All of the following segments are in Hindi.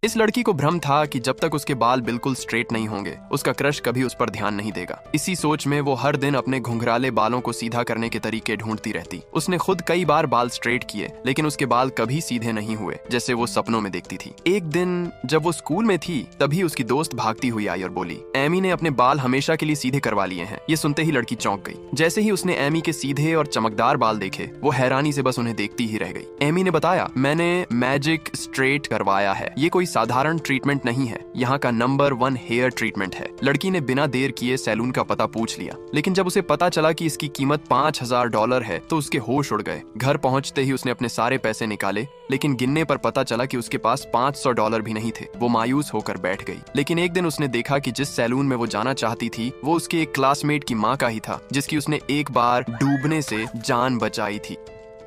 इस लड़की को भ्रम था कि जब तक उसके बाल बिल्कुल स्ट्रेट नहीं होंगे उसका क्रश कभी उस पर ध्यान नहीं देगा। इसी सोच में वो हर दिन अपने घुंघराले बालों को सीधा करने के तरीके ढूंढती रहती। उसने खुद कई बार बाल स्ट्रेट किए लेकिन उसके बाल कभी सीधे नहीं हुए जैसे वो सपनों में देखती थी। एक दिन जब वो स्कूल में थी तभी उसकी दोस्त भागती हुई आई और बोली, एमी ने अपने बाल हमेशा के लिए सीधे करवा लिए हैं। ये सुनते ही लड़की चौंक गई। जैसे ही उसने एमी के सीधे और चमकदार बाल देखे वो हैरानी से बस उन्हें देखती ही रह गई। एमी ने बताया, मैंने मैजिक स्ट्रेट करवाया है। ये कोई साधारण ट्रीटमेंट नहीं है, यहाँ का नंबर 1 हेयर ट्रीटमेंट है। लड़की ने बिना देर किए सैलून का पता पूछ लिया, लेकिन जब उसे पता चला कि इसकी कीमत $5000 है तो उसके होश उड़ गए। घर पहुंचते ही उसने अपने सारे पैसे निकाले लेकिन गिनने पर पता चला कि उसके पास $500 भी नहीं थे। वो मायूस होकर बैठ गई। लेकिन एक दिन उसने देखा कि जिस सैलून में वो जाना चाहती थी वो उसके एक क्लासमेट की माँ का ही था जिसकी उसने एक बार डूबने से जान बचाई थी।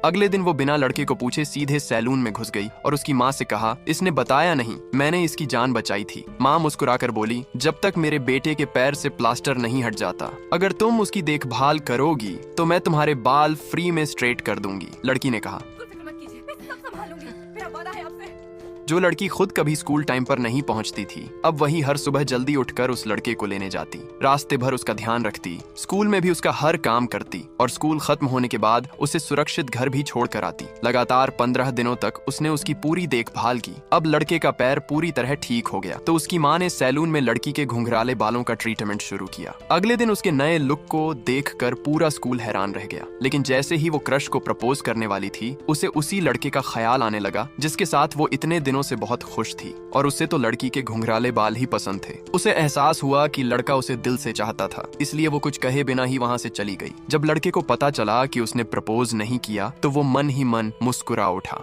अगले दिन वो बिना लड़के को पूछे सीधे सैलून में घुस गई और उसकी माँ से कहा, इसने बताया नहीं, मैंने इसकी जान बचाई थी। माँ मुस्कुराकर बोली, जब तक मेरे बेटे के पैर से प्लास्टर नहीं हट जाता, अगर तुम उसकी देखभाल करोगी तो मैं तुम्हारे बाल फ्री में स्ट्रेट कर दूंगी। लड़की ने कहा। जो लड़की खुद कभी स्कूल टाइम पर नहीं पहुंचती थी अब वही हर सुबह जल्दी उठकर उस लड़के को लेने जाती, रास्ते भर उसका ध्यान रखती, स्कूल में भी उसका हर काम करती और स्कूल खत्म होने के बाद उसे सुरक्षित घर भी छोड़ कर आती। लगातार 15 दिनों तक उसने उसकी पूरी देखभाल की। अब लड़के का पैर पूरी तरह ठीक हो गया तो उसकी माँ ने सैलून में लड़की के घुंघराले बालों का ट्रीटमेंट शुरू किया। अगले दिन उसके नए लुक को देखकर पूरा स्कूल हैरान रह गया। लेकिन जैसे ही वो क्रश को प्रपोज करने वाली थी उसे उसी लड़के का ख्याल आने लगा जिसके साथ वो इतने दिनों से बहुत खुश थी और उसे तो लड़की के घुंघराले बाल ही पसंद थे। उसे एहसास हुआ कि लड़का उसे दिल से चाहता था, इसलिए वो कुछ कहे बिना ही वहां से चली गई। जब लड़के को पता चला कि उसने प्रपोज नहीं किया तो वो मन ही मन मुस्कुरा उठा।